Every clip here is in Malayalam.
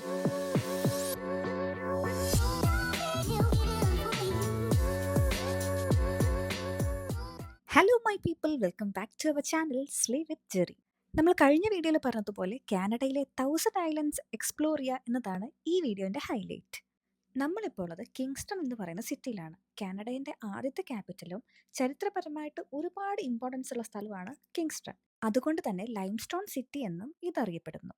Hello my people, welcome back to our channel slay with Jerry. നമ്മൾ കഴിഞ്ഞ വീഡിയോയിൽ പറഞ്ഞതുപോലെ കാനഡയിലെ 1000 ഐലൻഡ്സ് എക്സ്പ്ലോർ ചെയ്യുക എന്നതാണ് ഈ വീഡിയോൻ്റെ ഹൈലൈറ്റ്. നമ്മളിപ്പോൾ ഉള്ളത് കിങ്സ്റ്റൺ എന്ന് പറയുന്ന സിറ്റിയിലാണ്. കാനഡയുടെ ആദ്യത്തെ ക്യാപിറ്റലും ചരിത്രപരമായിട്ട് ഒരുപാട് ഇമ്പോർട്ടൻസ് ഉള്ള സ്ഥലമാണ് കിങ്സ്റ്റൺ. അതുകൊണ്ട് തന്നെ ലൈംസ്റ്റോൺ സിറ്റി എന്നും ഇതറിയപ്പെടുന്നു.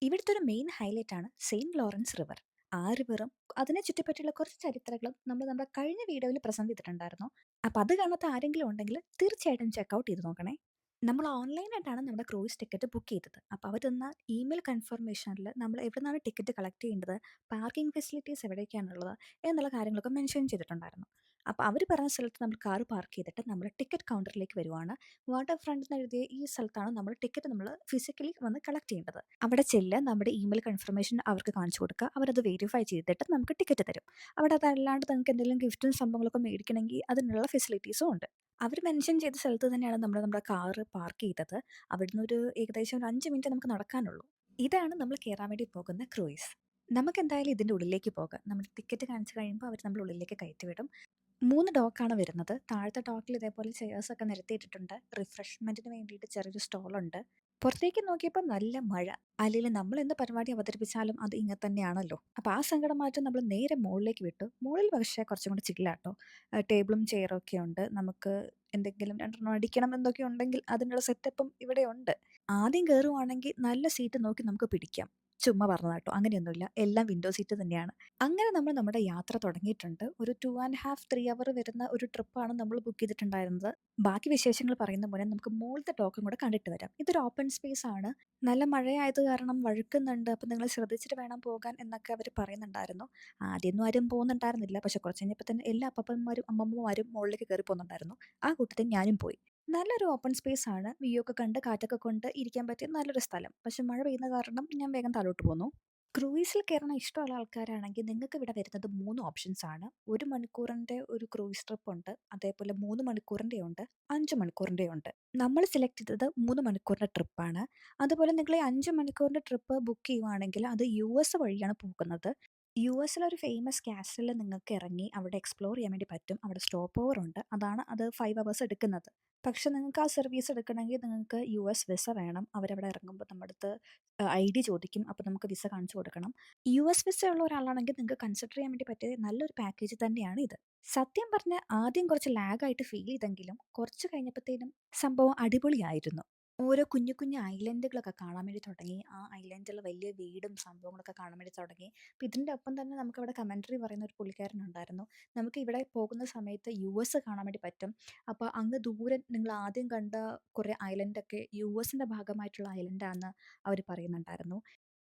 ഇവിടുത്തെ ഒരു മെയിൻ ഹൈലൈറ്റ് ആണ് സെയിൻറ്റ് ലോറൻസ് റിവർ. ആ റിവറും അതിനെ ചുറ്റിപ്പറ്റിയുള്ള കുറച്ച് ചരിത്രങ്ങളും നമ്മൾ നമ്മുടെ കഴിഞ്ഞ വീഡിയോയിൽ പ്രസന്റ് ചെയ്തിട്ടുണ്ടായിരുന്നു. അപ്പോൾ അത് കാണാത്ത ആരെങ്കിലും ഉണ്ടെങ്കിൽ തീർച്ചയായിട്ടും ചെക്കൗട്ട് ചെയ്ത് നോക്കണേ. നമ്മൾ ഓൺലൈനായിട്ടാണ് നമ്മുടെ ക്രൂയിസ് ടിക്കറ്റ് ബുക്ക് ചെയ്തത്. അപ്പോൾ അവർ തന്ന ഇമെയിൽ കൺഫർമേഷനിൽ നമ്മൾ എവിടെ നിന്നാണ് ടിക്കറ്റ് കളക്ട് ചെയ്യേണ്ടത്, പാർക്കിംഗ് ഫെസിലിറ്റീസ് എവിടേക്കാണുള്ളത് എന്നുള്ള കാര്യങ്ങളൊക്കെ മെൻഷൻ ചെയ്തിട്ടുണ്ടായിരുന്നു. അപ്പോൾ അവർ പറഞ്ഞ സ്ഥലത്ത് നമ്മൾ കാർ പാർക്ക് ചെയ്തിട്ട് നമ്മൾ ടിക്കറ്റ് കൗണ്ടറിലേക്ക് വരുവാണ്. വാട്ടർ ഫ്രണ്ട് എന്ന് എഴുതിയ ഈ സ്ഥലത്താണ് നമ്മൾ ടിക്കറ്റ് നമ്മൾ ഫിസിക്കലി വന്ന് കളക്ട് ചെയ്യേണ്ടത്. അവിടെ ചെല്ലുക, നമ്മുടെ ഇമെയിൽ കൺഫർമേഷൻ അവർക്ക് കാണിച്ചു കൊടുക്കുക. അവരത് വെരിഫൈ ചെയ്തിട്ട് നമുക്ക് ടിക്കറ്റ് തരും. അവിടെ അതല്ലാണ്ട് നിങ്ങൾക്ക് എന്തെങ്കിലും ഗിഫ്റ്റും സംഭവങ്ങളൊക്കെ മേടിക്കണമെങ്കിൽ അതിനുള്ള ഫെസിലിറ്റീസും ഉണ്ട്. അവർ മെൻഷൻ ചെയ്ത സ്ഥലത്ത് തന്നെയാണ് നമ്മുടെ കാറ് പാർക്ക് ചെയ്തത്. അവിടുന്ന് ഒരു ഏകദേശം ഒരു 5 മിനിറ്റ് നമുക്ക് നടക്കാനുള്ളൂ. ഇതാണ് നമ്മൾ കയറാൻ വേണ്ടി പോകുന്ന ക്രൂയിസ്. നമുക്ക് എന്തായാലും ഇതിൻ്റെ ഉള്ളിലേക്ക് പോകാം. നമ്മൾ ടിക്കറ്റ് കാണിച്ചു കഴിയുമ്പോൾ അവർ നമ്മൾ ഉള്ളിലേക്ക് കയറ്റി വിടും. 3 ഡോക്കാണ് വരുന്നത്. താഴത്തെ ഡോക്കിൽ ഇതേപോലെ ചെയേഴ്സൊക്കെ നിരത്തിയിട്ടിട്ടുണ്ട്. റിഫ്രഷ്മെൻറ്റിന് വേണ്ടിയിട്ട് ചെറിയൊരു സ്റ്റോളുണ്ട്. പുറത്തേക്ക് നോക്കിയപ്പോൾ നല്ല മഴ. അല്ലെങ്കിൽ നമ്മൾ എന്ത് പരിപാടി അവതരിപ്പിച്ചാലും അത് ഇങ്ങനെ തന്നെയാണല്ലോ. അപ്പോൾ ആ സങ്കടം മാറ്റി നമ്മൾ നേരെ മുകളിലേക്ക് വിട്ടു. മുകളിൽ പക്ഷേ കുറച്ചും കൂടി ചില്ലാട്ടോ. ടേബിളും ചെയറും ഒക്കെ ഉണ്ട്. നമുക്ക് എന്തെങ്കിലും 2 അടിക്കണം എന്നൊക്കെ ഉണ്ടെങ്കിൽ അതിനുള്ള സെറ്റപ്പും ഇവിടെ ഉണ്ട്. ആദ്യം കയറുവാണെങ്കിൽ നല്ല സീറ്റ് നോക്കി നമുക്ക് പിടിക്കാം. ചുമ്മാ പറഞ്ഞതാട്ടോ, അങ്ങനെയൊന്നുമില്ല. എല്ലാം വിൻഡോ സീറ്റ് തന്നെയാണ്. അങ്ങനെ നമ്മൾ നമ്മുടെ യാത്ര തുടങ്ങിയിട്ടുണ്ട്. ഒരു 2.5 3 അവർ വരുന്ന ഒരു ട്രിപ്പാണ് നമ്മൾ ബുക്ക് ചെയ്തിട്ടുണ്ടായിരുന്നത്. ബാക്കി വിശേഷങ്ങൾ പറയുന്ന മുന്നേ നമുക്ക് മുകളിലത്തെ ടോക്കും കൂടെ കണ്ടിട്ട് വരാം. ഇതൊരു ഓപ്പൺ സ്പേസ് ആണ്. നല്ല മഴയായത് കാരണം വഴുക്കുന്നുണ്ട്. അപ്പം നിങ്ങൾ ശ്രദ്ധിച്ചിട്ട് വേണം പോകാൻ എന്നൊക്കെ അവർ പറയുന്നുണ്ടായിരുന്നു. ആദ്യമൊന്നും ആരും പോകുന്നുണ്ടായിരുന്നില്ല. പക്ഷെ കുറച്ച് കഴിഞ്ഞപ്പോൾ തന്നെ എല്ലാ അപ്പന്മാരും അമ്മമ്മമാരും മുകളിലേക്ക് കയറി പോകുന്നുണ്ടായിരുന്നു. ആ കൂട്ടത്തിൽ ഞാനും പോയി. നല്ലൊരു ഓപ്പൺ സ്പേസ് ആണ്. വ്യൂ ഒക്കെ കണ്ട് കാറ്റൊക്കെ കൊണ്ട് ഇരിക്കാൻ പറ്റിയ നല്ലൊരു സ്ഥലം. പക്ഷെ മഴ പെയ്യുന്ന കാരണം ഞാൻ വേഗം താഴോട്ട് പോന്നു. ക്രൂയിസിൽ കയറണം ഇഷ്ടമുള്ള ആൾക്കാരാണെങ്കിൽ നിങ്ങൾക്ക് ഇവിടെ വരുന്നത് 3 ഓപ്ഷൻസ് ആണ്. 1 മണിക്കൂറിൻ്റെ ഒരു ക്രൂയിസ് ട്രിപ്പ് ഉണ്ട്. അതേപോലെ 3 മണിക്കൂറിൻ്റെ ഉണ്ട്, 5 മണിക്കൂറിൻ്റെ ഉണ്ട്. നമ്മൾ സെലക്ട് ചെയ്തത് 3 മണിക്കൂറിൻ്റെ ട്രിപ്പാണ്. അതുപോലെ നിങ്ങൾ ഈ 5 മണിക്കൂറിൻ്റെ ട്രിപ്പ് ബുക്ക് ചെയ്യുവാണെങ്കിൽ അത് US വഴിയാണ് പോകുന്നത്. US ഒരു ഫേമസ് കാസിലിൽ നിങ്ങൾക്ക് ഇറങ്ങി അവിടെ എക്സ്പ്ലോർ ചെയ്യാൻ വേണ്ടി പറ്റും. അവിടെ സ്റ്റോപ്പ് ഓവർ ഉണ്ട്. അതാണ് അത് 5 അവേഴ്സ് എടുക്കുന്നത്. പക്ഷെ നിങ്ങൾക്ക് ആ സർവീസ് എടുക്കണമെങ്കിൽ നിങ്ങൾക്ക് US വിസ വേണം. അവരവിടെ ഇറങ്ങുമ്പോൾ നമ്മുടെ അടുത്ത് ID ചോദിക്കും. അപ്പോൾ നമുക്ക് വിസ കാണിച്ചു കൊടുക്കണം. US വിസ ഉള്ള ഒരാളാണെങ്കിൽ നിങ്ങൾക്ക് കൺസിഡർ ചെയ്യാൻ വേണ്ടി പറ്റിയ നല്ലൊരു പാക്കേജ് തന്നെയാണ് ഇത്. സത്യം പറഞ്ഞാൽ ആദ്യം കുറച്ച് ലാഗായിട്ട് ഫീൽ ചെയ്തെങ്കിലും കുറച്ച് കഴിഞ്ഞപ്പോഴത്തേനും സംഭവം അടിപൊളിയായിരുന്നു. ഓരോ കുഞ്ഞു കുഞ്ഞു ഐലൻഡുകളൊക്കെ കാണാൻ വേണ്ടി തുടങ്ങി. ആ ഐലൻഡിൽ വലിയ വീടും സംഭവങ്ങളൊക്കെ കാണാൻ വേണ്ടി തുടങ്ങി. അപ്പോൾ ഇതിൻ്റെ ഒപ്പം തന്നെ നമുക്കവിടെ കമൻട്രി പറയുന്ന ഒരു പുള്ളിക്കാരനുണ്ടായിരുന്നു. നമുക്ക് ഇവിടെ പോകുന്ന സമയത്ത് US കാണാൻ വേണ്ടി പറ്റും. അപ്പോൾ അങ്ങ് ദൂരെ നിങ്ങൾ ആദ്യം കണ്ട കുറേ ഐലൻഡൊക്കെ USൻ്റെ ഭാഗമായിട്ടുള്ള ഐലൻഡാണെന്ന് അവർ പറയുന്നുണ്ടായിരുന്നു.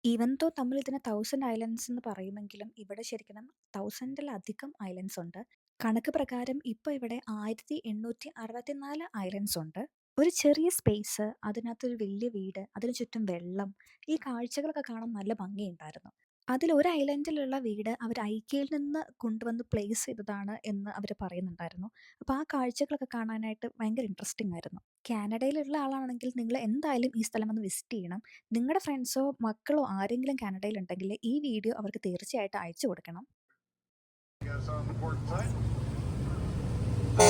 ഈവൻ ദോ നമ്മൾ ഇതിനെ 1000 ഐലൻഡ്സ് എന്ന് പറയുമെങ്കിലും ഇവിടെ ശരിക്കും 1000-ലധികം ഐലൻഡ്സ് ഉണ്ട്. കണക്ക് പ്രകാരം ഇപ്പോൾ ഇവിടെ 1864 ഐലൻഡ്സ് ഉണ്ട്. ഒരു ചെറിയ സ്പേസ്, അതിനകത്തൊരു വലിയ വീട്, അതിന് ചുറ്റും വെള്ളം, ഈ കാഴ്ചകളൊക്കെ കാണാൻ നല്ല ഭംഗിയുണ്ടായിരുന്നു. അതിലൊരു ഐലൻഡിലുള്ള വീട് അവർ ഐക്യയിൽ നിന്ന് കൊണ്ടുവന്ന് പ്ലേസ് ചെയ്തതാണ് എന്ന് അവർ പറയുന്നുണ്ടായിരുന്നു. അപ്പോൾ ആ കാഴ്ചകളൊക്കെ കാണാനായിട്ട് ഭയങ്കര ഇൻട്രസ്റ്റിംഗ് ആയിരുന്നു. കാനഡയിലുള്ള ആളാണെങ്കിൽ നിങ്ങൾ എന്തായാലും ഈ സ്ഥലം ഒന്ന് വിസിറ്റ് ചെയ്യണം. നിങ്ങളുടെ ഫ്രണ്ട്സോ മക്കളോ ആരെങ്കിലും കാനഡയിലുണ്ടെങ്കിൽ ഈ വീഡിയോ അവർക്ക് തീർച്ചയായിട്ടും അയച്ചു കൊടുക്കണം. Guys on the port side. The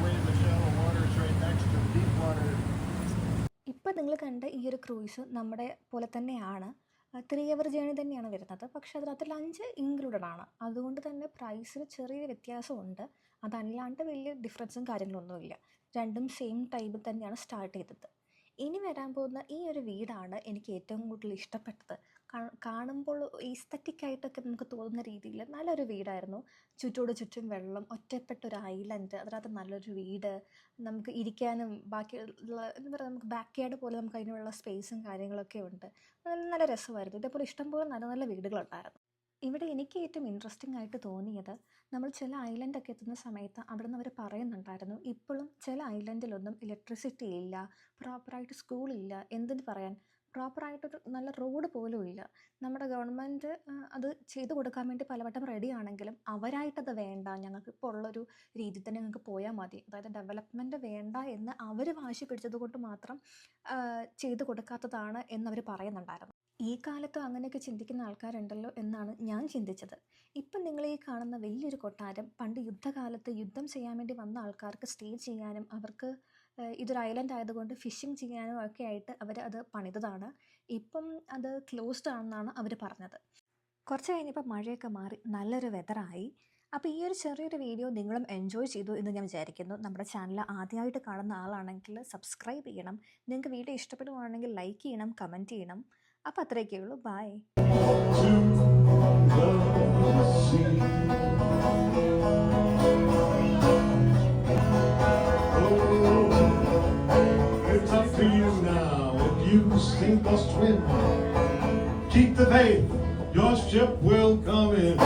way the shallow water is right next to the deep water. ഇപ്പം നിങ്ങൾ കണ്ട ഈ ഒരു ക്രൂയിസ് നമ്മുടെ പോലെ തന്നെയാണ്. 3 അവർ ജേണി തന്നെയാണ് വരുന്നത്. പക്ഷെ അതിനകത്ത് ലഞ്ച് ഇൻക്ലൂഡഡ് ആണ്. അതുകൊണ്ട് തന്നെ പ്രൈസിൽ ചെറിയ വ്യത്യാസമുണ്ട്. അതല്ലാണ്ട് വലിയ ഡിഫറൻസും കാര്യങ്ങളൊന്നുമില്ല. രണ്ടും സെയിം ടൈമിൽ തന്നെയാണ് സ്റ്റാർട്ട് ചെയ്തത്. ഇനി വരാൻ പോകുന്ന ഈ ഒരു വീടാണ് എനിക്ക് ഏറ്റവും കൂടുതൽ ഇഷ്ടപ്പെട്ടത്. കാണുമ്പോൾ ഈസ്തറ്റിക്കായിട്ടൊക്കെ നമുക്ക് തോന്നുന്ന രീതിയിൽ നല്ലൊരു വീടായിരുന്നു. ചുറ്റോട് ചുറ്റും വെള്ളം, ഒറ്റപ്പെട്ട ഒരു ഐലൻഡ്, അതിനകത്ത് നല്ലൊരു വീട്, നമുക്ക് ഇരിക്കാനും ബാക്കിയുള്ള എന്താ പറയുക, നമുക്ക് ബാക്ക് യാർഡ് പോലെ നമുക്ക് അതിനുള്ള സ്പേസും കാര്യങ്ങളൊക്കെ ഉണ്ട്. നല്ല രസമായിരുന്നു. ഇതേപോലെ ഇഷ്ടംപോലെ നല്ല നല്ല വീടുകളുണ്ടായിരുന്നു. ഇവിടെ എനിക്ക് ഏറ്റവും ഇൻട്രസ്റ്റിംഗ് ആയിട്ട് തോന്നിയത്, നമ്മൾ ചില ഐലൻഡൊക്കെ എത്തുന്ന സമയത്ത് അവിടെ നിന്ന് അവർ പറയുന്നുണ്ടായിരുന്നു, ഇപ്പോഴും ചില ഐലൻഡിലൊന്നും ഇലക്ട്രിസിറ്റി ഇല്ല, പ്രോപ്പറായിട്ട് സ്കൂളില്ല, എന്തിന് പറയാൻ പ്രോപ്പറായിട്ടൊരു നല്ല റോഡ് പോലും ഇല്ല. നമ്മുടെ ഗവൺമെൻറ് അത് ചെയ്ത് കൊടുക്കാൻ വേണ്ടി പലവട്ടം റെഡിയാണെങ്കിലും അവരായിട്ടത് വേണ്ട, ഞങ്ങൾക്കിപ്പോൾ ഉള്ളൊരു രീതിയിൽ തന്നെ ഞങ്ങൾക്ക് പോയാൽ മതി, അതായത് ഡെവലപ്മെൻറ്റ് വേണ്ട എന്ന് അവർ വാശി പിടിച്ചത് കൊണ്ട് മാത്രം ചെയ്ത് കൊടുക്കാത്തതാണ് എന്നവർ പറയുന്നുണ്ടായിരുന്നു. ഈ കാലത്തും അങ്ങനെയൊക്കെ ചിന്തിക്കുന്ന ആൾക്കാരുണ്ടല്ലോ എന്നാണ് ഞാൻ ചിന്തിച്ചത്. ഇപ്പം നിങ്ങൾ ഈ കാണുന്ന വലിയൊരു കൊട്ടാരം പണ്ട് യുദ്ധകാലത്ത് യുദ്ധം ചെയ്യാൻ വേണ്ടി വന്ന ആൾക്കാർക്ക് സ്റ്റേ ചെയ്യാനും അവർക്ക് ഇതൊരു ഐലൻഡ് ആയതുകൊണ്ട് ഫിഷിങ് ചെയ്യാനും ഒക്കെ ആയിട്ട് അവർ അത് പണിതതാണ്. ഇപ്പം അത് ക്ലോസ്ഡ് ആണെന്നാണ് അവർ പറഞ്ഞത്. കുറച്ച് കഴിഞ്ഞപ്പോൾ മഴയൊക്കെ മാറി നല്ലൊരു വെതറായി. അപ്പോൾ ഈ ഒരു ചെറിയൊരു വീഡിയോ നിങ്ങളും എൻജോയ് ചെയ്തു എന്ന് ഞാൻ വിചാരിക്കുന്നു. നമ്മുടെ ചാനൽ ആദ്യമായിട്ട് കാണുന്ന ആളാണെങ്കിൽ സബ്സ്ക്രൈബ് ചെയ്യണം. നിങ്ങൾക്ക് വീഡിയോ ഇഷ്ടപ്പെടുവാണെങ്കിൽ ലൈക്ക് ചെയ്യണം, കമൻറ്റ് ചെയ്യണം. അപ്പോൾ അത്രയൊക്കെ ഉള്ളൂ. By. It's up to you now. If you sink or swim, keep the faith. Your ship will come in.